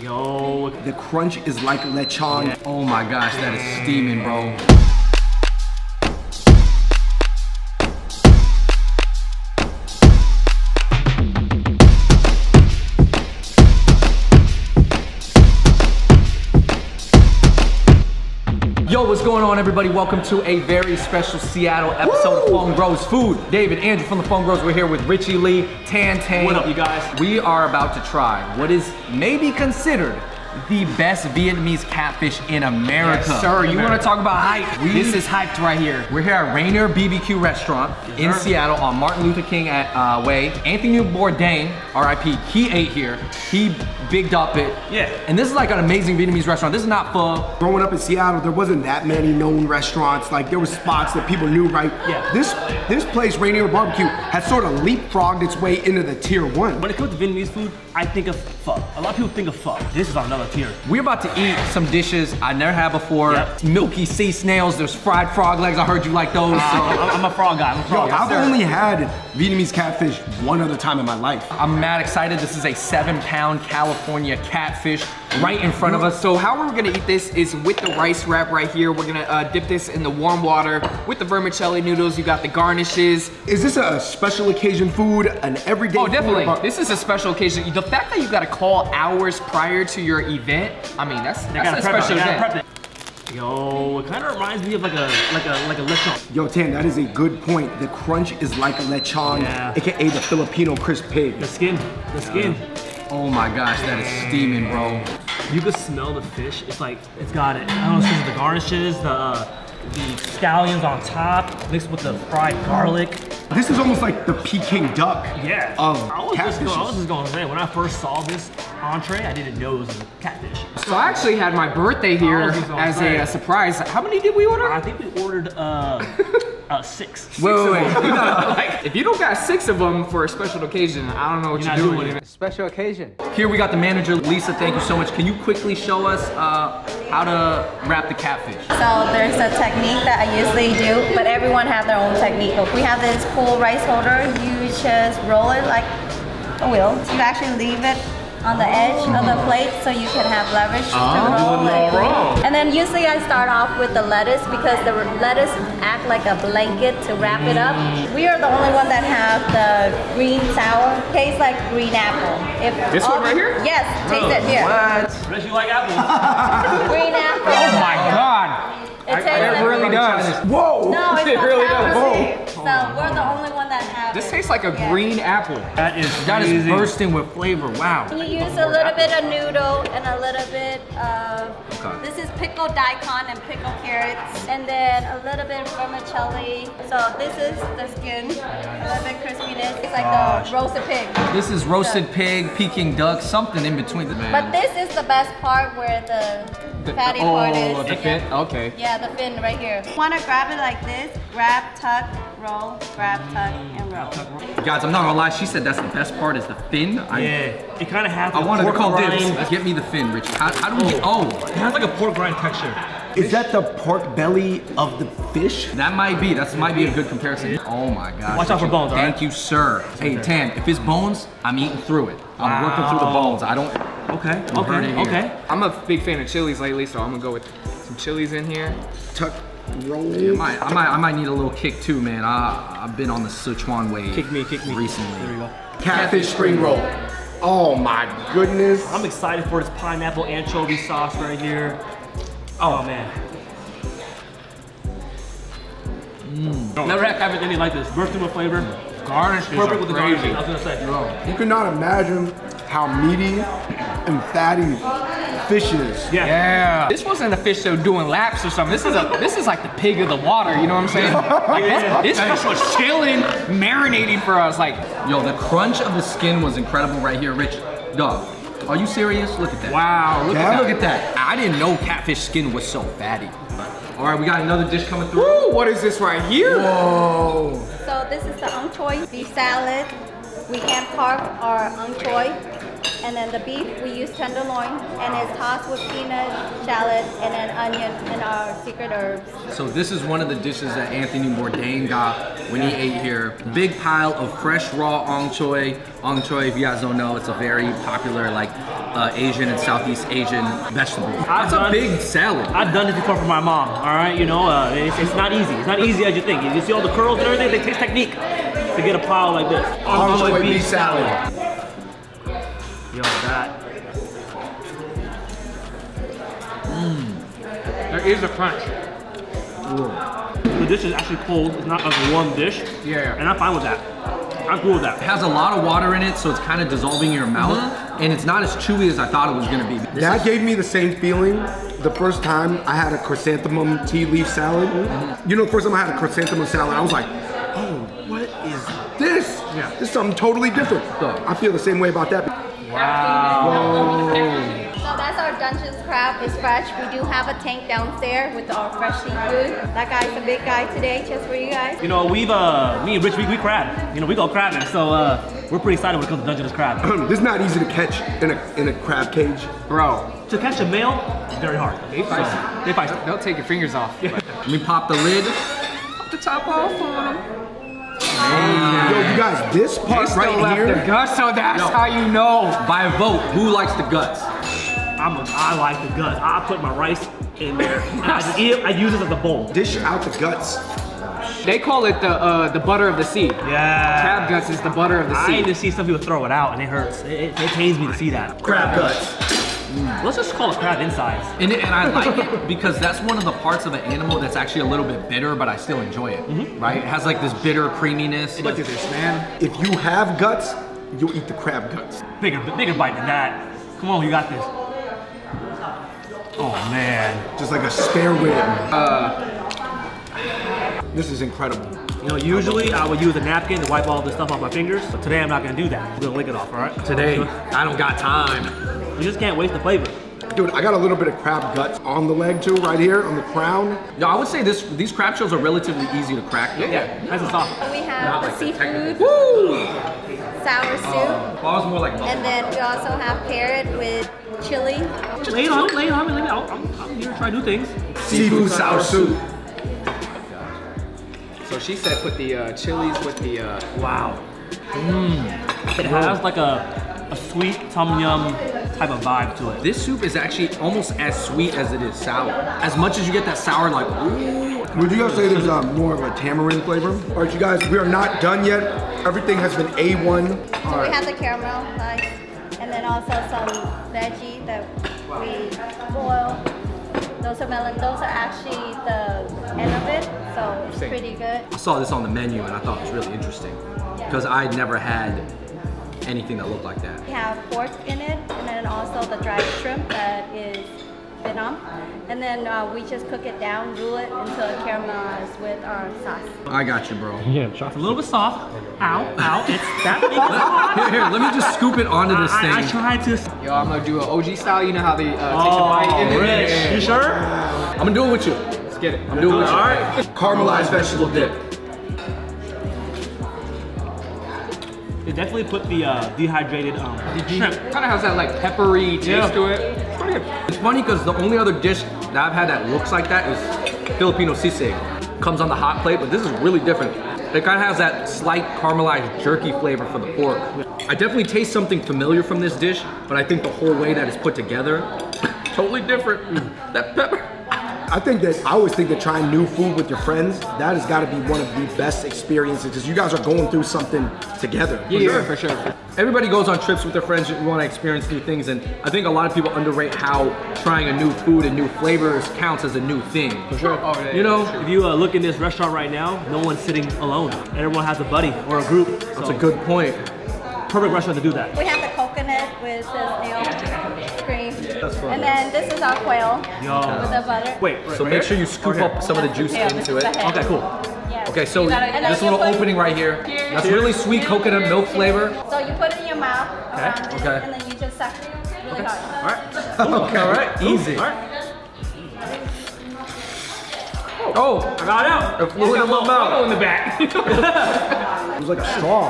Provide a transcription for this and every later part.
Yo. The crunch is like lechon. Yeah. Oh my gosh, that is steaming, bro. Yo, what's going on, everybody? Welcome to a very special Seattle episode of Fung Bros Food. David, Andrew from the Fung Bros. We're here with Richie Lee, Tan. What up, you guys? We are about to try what is maybe considered the best Vietnamese catfish in America. Yes, sir. You want to talk about hype? This is hyped right here. We're here at Rainier BBQ restaurant in Seattle on Martin Luther King Way. Anthony Bourdain, R.I.P., he ate here. He bigged up it. Yeah. And this is like an amazing Vietnamese restaurant. This is not pho. Growing up in Seattle, there wasn't that many known restaurants. Like, there were spots that people knew, right? Yeah. This place, Rainier Barbecue, has sort of leapfrogged its way into the tier 1. When it comes to Vietnamese food, I think of pho. A lot of people think of pho. This is on another tier. We're about to eat some dishes I never had before. Yep. Milky sea snails. There's fried frog legs. I heard you like those. I'm a frog guy. I'm a frog guy. I've only had Vietnamese catfish one other time in my life. I'm mad excited. This is a 7-pound California catfish right in front of us. So how we're gonna eat this is with the rice wrap right here. We're gonna dip this in the warm water with the vermicelli noodles. You got the garnishes. Is this a special occasion food, an everyday Oh, food? definitely. This is a special occasion. The fact that you gotta call hours prior to your event, I mean, that's a special event. Yo, it kind of reminds me of like a lechon. Yo, Tan, that is a good point. The crunch is like a lechon, aka the Filipino crisp pig. The skin. Oh my gosh, that is steaming, bro. You can smell the fish. It's like, it's got it. I don't know, it's the garnishes, the scallions on top, mixed with the fried garlic. This is almost like the Peking duck of I was catfishes. just going to say, when I first saw this entree, I didn't know it was a catfish. So I actually had my birthday here as a surprise. How many did we order? I think we ordered 6. Wait. If you don't got 6 of them for a special occasion, I don't know what you're doing. Special occasion. Here we got the manager, Lisa. Thank you so much. Can you quickly show us how to wrap the catfish? So there's a technique that I usually do, but everyone has their own technique. If we have this cool rice holder, you just roll it like a wheel. You actually leave it on the edge of the plate so you can have leverage to roll it. And then usually I start off with the lettuce because the lettuce act like a blanket to wrap it up. We are the only one that have the green sour. Tastes like green apple. This one right here? Yes, taste it here. What? Unless you like apples. Green apple. Oh my God. It really does. Whoa! No, it's It really does. does. So we're the only one that have This it. tastes like a green apple. That is bursting with flavor. Wow. You use a little bit of noodle and a little bit of, this is pickled daikon and pickled carrots, and then a little bit of vermicelli. So this is the skin, a little bit crispiness. It's like the roasted pig. This is roasted pig, Peking duck, something in between. But this is the best part where the fatty part is. The fin? Okay. Yeah, the fin right here. You want to grab it like this, grab, tuck, roll, grab, tuck, and roll. Guys, I'm not gonna lie, she said that's the best part is the fin. It kind of has I wanted to pork call dibs. rind. Get me the fin, Rich. How do we get, It has like a pork rind texture. Is that the pork belly of the fish? That might be a good comparison. Oh my gosh. Watch out for bones, Thank you, sir. Hey, Tan, if it's bones, I'm eating through it. I'm working through the bones. I don't. Okay. I'm a big fan of chilies lately, so I'm gonna go with some chilies in here. Tuck, roll. I might need a little kick too, man. I've been on the Sichuan way. Kick me. Recently. There we go. Catfish spring roll. Oh my goodness. I'm excited for this pineapple anchovy sauce right here. Oh man. Never had anything like this. Bursting with flavor. Garnishes Perfect with the crazy. garnish. I was gonna say. You cannot imagine how meaty and fatty fish is. Yeah. This wasn't a fish though doing laps or something. This is like the pig of the water. You know what I'm saying? Like this fish was chilling, marinating for us. Like, yo, the crunch of the skin was incredible right here, Rich. Dog, are you serious? Look at that. wow. Look at that. I didn't know catfish skin was so fatty. All right, we got another dish coming through. Woo, what is this right here? Whoa. So this is the ung choy beef salad. We hand carve our ung choy. And then the beef, we use tenderloin, and it's tossed with peanut, shallot, and then onion, and our secret herbs. So this is one of the dishes that Anthony Bourdain got when he ate here. Big pile of fresh raw ong choy. Ong choy, if you guys don't know, it's a very popular like Asian and Southeast Asian vegetable. It's a big salad. I've done this before for my mom, all right? You know, it's not easy. It's not easy as you think. You see all the curls and everything, it takes technique to get a pile like this. Ong choy beef salad. Yo, that. There is a crunch. The dish is actually cold. It's not a warm dish. Yeah. And I'm fine with that. I'm cool with that. It has a lot of water in it, so it's kind of dissolving in your mouth, and it's not as chewy as I thought it was gonna be. That gave me the same feeling the first time I had a chrysanthemum tea leaf salad. You know, the first time I had a chrysanthemum salad, I was like, oh, what is this? Yeah. This is something totally different. I feel the same way about that. Wow. So that's our Dungeness crab. It's fresh. We do have a tank downstairs with our fresh seafood. That guy's a big guy today, just for you guys. You know, we've, me and Rich, we crab. You know, we go crabbing, so we're pretty excited when it comes to Dungeness crab. This is not easy to catch in a crab cage. Bro. To catch a male, it's very hard. They feisty. They feisty. Don't take your fingers off. Let me pop the lid. Pop the top off on them. Yo, you guys, this part right here. The guts, so that's how you know. By vote, who likes the guts? I like the guts. I put my rice in there. And I just eat it. I use it as a bowl. Dish out the guts. They call it the butter of the sea. Yeah. Crab guts is the butter of the sea. I need to see some people throw it out, and it hurts. It pains me to see that. Crab guts. Let's just call it crab insides. And I like it because that's one of the parts of an animal that's actually a little bit bitter, but I still enjoy it, right? It has like this bitter creaminess. Look at this, man. If you have guts, you'll eat the crab guts. Bigger bite than that. Come on, you got this. Oh man. Just like a spare rib. This is incredible. You know, usually I would use a napkin to wipe all this stuff off my fingers, but today I'm not gonna do that. I'm gonna lick it off, all right? Today, I don't got time. You just can't waste the flavor. Dude, I got a little bit of crab guts on the leg too, right here on the crown. Yeah, I would say these crab shells are relatively easy to crack. Yeah, nice and soft. We have the seafood, sour soup, I was more like and then we also have carrot with chili. Just lay it on me. I'm here to try new things. Seafood sour soup. So she said put the chilies with the Wow. It has like a sweet tom yum type of vibe to it. This soup is actually almost as sweet as it is sour. As much as you get that sour, like, ooh. Would you guys say there's more of a tamarind flavor? All right, you guys, we are not done yet. Everything has been A1. So we have the caramel slice, and then also some veggie that we boil. Those are melon. Those are actually the end of it, so it's pretty good. I saw this on the menu and I thought it was really interesting because I'd never had anything that looked like that. We have pork in it, and then also the dried shrimp that is Vietnam. And then we just cook it down, roll it until it caramelizes with our sauce. I got you, bro. Yeah, it's a little bit soft. Ow, it's that big. Here, let me just scoop it onto this thing. I tried to. Yo, I'm gonna do an OG style. You know how they take a bite in Rich, it. you sure? I'm gonna do it with you. Let's get it. I'm doing it with you. All right. Caramelized vegetable dip. They definitely put the dehydrated shrimp. Kind of has that like peppery taste to it. It's pretty good. It's funny because the only other dish that I've had that looks like that is Filipino sisig. Comes on the hot plate, but this is really different. It kind of has that slight caramelized jerky flavor for the pork. I definitely taste something familiar from this dish, but I think the whole way that it's put together, totally different. That pepper. I always think that trying new food with your friends, that has got to be one of the best experiences because you guys are going through something together. Yeah, for sure. Everybody goes on trips with their friends, you want to experience new things, and I think a lot of people underrate how trying a new food and new flavors counts as a new thing. For sure. Oh, yeah, you know, if you look in this restaurant right now, no one's sitting alone. Everyone has a buddy or a group. That's a good point. Perfect restaurant to do that. We have the coconut with the snail cream. That's fun. And then this is our quail with the butter. Wait, So make sure you scoop up some of the juice Yeah, into this it. is the head. Okay, cool. Yes. Okay, so And then this you little put- opening right here, that's really sweet coconut milk flavor. So you put it in your mouth, around it, Okay. and then you just suck it really hard. Okay, all right, easy. All right. Oh, I got it out. it flew in my mouth. In the back. It was like a straw.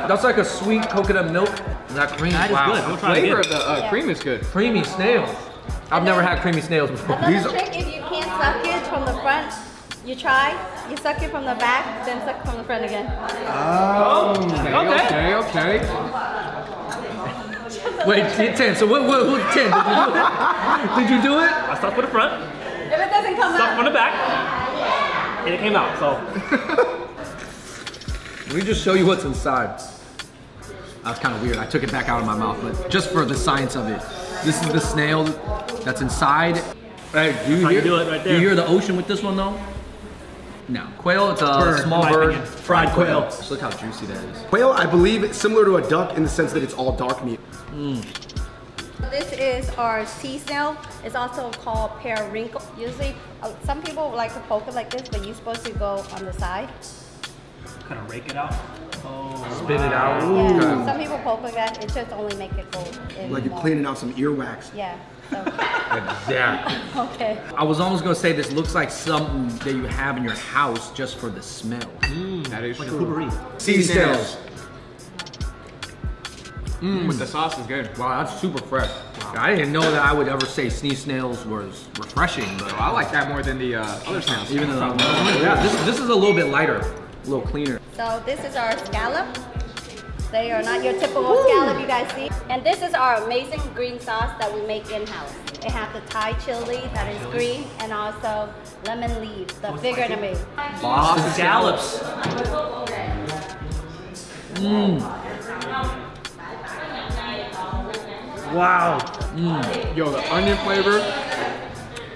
That's like a sweet coconut milk. And that cream. That is wow. good. I'm The trying to flavor get of the cream is good. Creamy snails. I've never had creamy snails before. Another trick, if you can't suck it from the front, you try. You suck it from the back, then suck it from the front again. Okay. Wait, 10. So what 10? Did you do it? I stuck from the front, If it doesn't come stuck out, from the back, and it came out. So Let me just show you what's inside. That's kind of weird. I took it back out of my mouth, but just for the science of it. This is the snail that's inside. Hey, do you hear? do it right there. Do you hear the ocean with this one though? No. Quail, it's a small in my bird. opinion. Fried quail. Just look how juicy that is. Quail, I believe, it's similar to a duck in the sense that it's all dark meat. this is our sea snail. It's also called periwinkle. Usually, some people like to poke it like this, but you're supposed to go on the side. kind of rake it out. Oh, Spit it out. Yeah, some people poke like that. It just only make it go in Like you're more. cleaning out some earwax. Yeah. So, Exactly. okay. I was almost gonna say this looks like something that you have in your house just for the smell. That is like a true. poopery. Sea snails. With the sauce is good. Wow, that's super fresh. I didn't know that I would ever say snails was refreshing, but I like that more than the other snails. even though yeah, this is a little bit lighter, a little cleaner. So this is our scallop. They are not your typical scallop you guys see. And this is our amazing green sauce that we make in-house. It has the Thai chili that is green and also lemon leaves, the Vietnamese. Boston Scallops. Wow. Yo, the onion flavor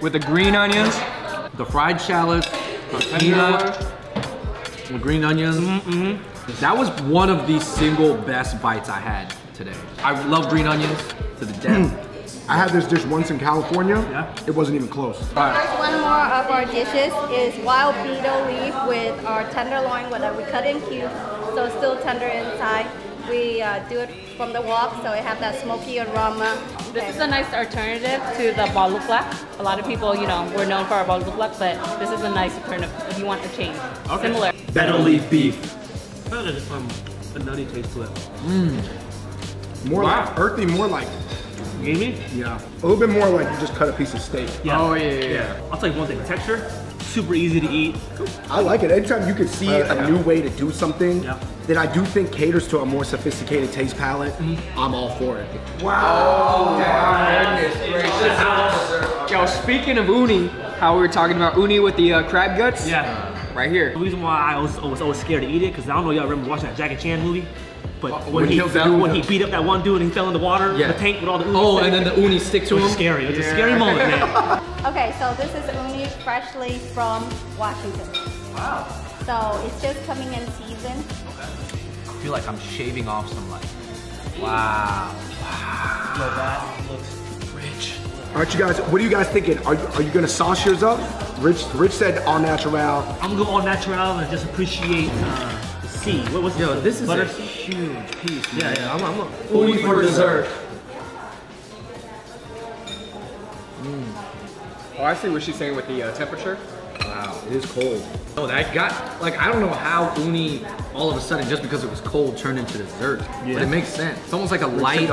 with the green onions, The fried shallots, the peanut, the green onions. That was one of the single best bites I had today. I love green onions to the death. I had this dish once in California. Yeah. It wasn't even close. One more of our dishes is wild beetle leaf with our tenderloin that we cut in cubes, so it's still tender inside. We do it from the wok, so it has that smoky aroma. This is a nice alternative to the baluklak. A lot of people, you know, we're known for our baluklak, but this is a nice alternative if you want to change. Similar. Better leaf beef. Kind of just a nutty taste to it. More like earthy, more like, Gamey? yeah. A little bit more like you just cut a piece of steak. Yeah. Oh, yeah. I'll tell you one thing, the texture, super easy to eat. I like it. Anytime you can see a new way to do something Yeah. that I do think caters to a more sophisticated taste palette, I'm all for it. Yo, speaking of uni, how we were talking about uni with the crab guts? Yeah. Right here. The reason why I was always scared to eat it, because I don't know if y'all remember watching that Jackie Chan movie, but when he beat up that one dude and he fell in the water, Yeah. the tank with all the uni. Oh, and then the uni stick to it was him. scary. It was a scary moment, man. Okay, so this is uni freshly from Washington. Wow. So it's just coming in season. I feel like I'm shaving off some like, wow. So that looks Rich. All right, you guys, what are you guys thinking? Are you gonna sauce yours up? Rich said all natural. I'm gonna go all natural and just appreciate the sea. What's Yo, this is butter? a huge piece. Yeah, yeah. I'm Uni for dessert. Oh, I see what she's saying with the temperature. Wow, it is cold. No, that got, like, I don't know how uni all of a sudden, just because it was cold, turned into dessert. But it makes sense. It's almost like a light,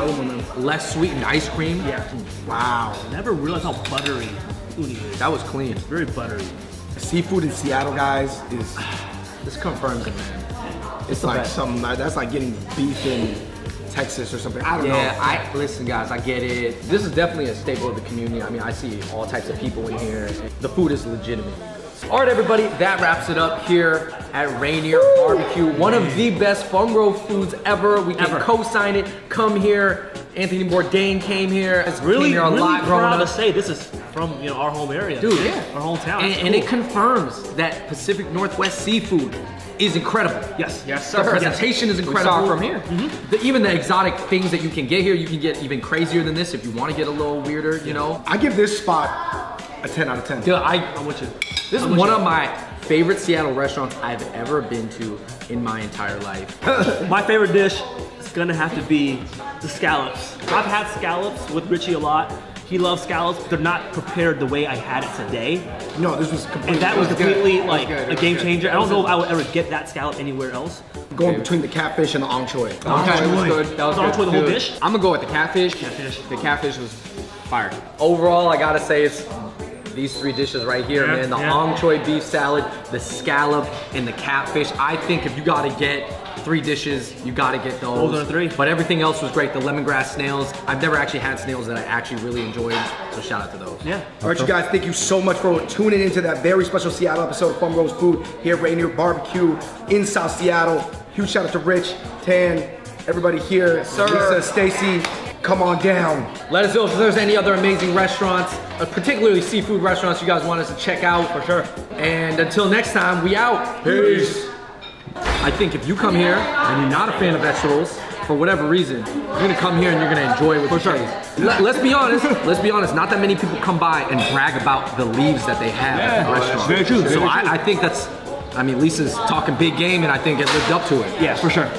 less sweetened ice cream. Yeah. Wow. I never realized how buttery uni is. That was clean. Very buttery. Seafood in Seattle, guys, is This confirms it, man. it's like something that's like getting beef in Texas or something. I don't know. Yeah, listen, guys, I get it. This is definitely a staple of the community. I mean, I see all types of people in here. The food is legitimately good. All right, everybody, that wraps it up here at Rainier Barbecue. One of the best Fung Bros foods ever. We can co-sign it. Come here. Anthony Bourdain came here. Really, came here a lot growing proud to up. say this is from our home area. Dude, yeah. Our hometown. And it confirms that Pacific Northwest seafood is incredible. Yes. Yes, The sir. presentation is We incredible. saw it from here. Even the exotic things that you can get here, you can get even crazier than this if you want to get a little weirder, you know? I give this spot a 10 out of 10. Dude, I'm with you. this is one of my favorite Seattle restaurants I've ever been to in my entire life. My favorite dish is gonna have to be the scallops. I've had scallops with Richie a lot. he loves scallops. They're not prepared the way I had it today. No, this was completely. And that was completely like good. a game changer. I don't know if I would ever get that scallop anywhere else. going between the catfish and the anchoy. Okay, that was good. That was Anchoy good. the whole Dude, dish? I'm gonna go with the catfish. Catfish. The catfish was fire. Overall, I gotta say it's these three dishes right here, Yeah, man. The yeah. anchoy beef salad, the scallop, and the catfish. I think if you gotta get 3 dishes, you gotta get those. Those are 3. But everything else was great. The lemongrass snails. I've never actually had snails that I actually really enjoyed, so shout out to those. Yeah. All right, you guys, thank you so much for tuning into that very special Seattle episode of Fung Bros Food here at Rainier Barbecue in South Seattle. Huge shout out to Rich, Tan, everybody here. Lisa, Stacy, come on down. Let us know if there's any other amazing restaurants, particularly seafood restaurants you guys want us to check out. For sure. And until next time, we out. Peace. I think if you come here and you're not a fan of vegetables, for whatever reason, you're gonna come here and you're gonna enjoy what you taste. Let's be honest, not that many people come by and brag about the leaves that they have at the restaurant. Very true, So very true. I think that's, I mean, Lisa's talking big game and I think it lived up to it. Yeah, for sure.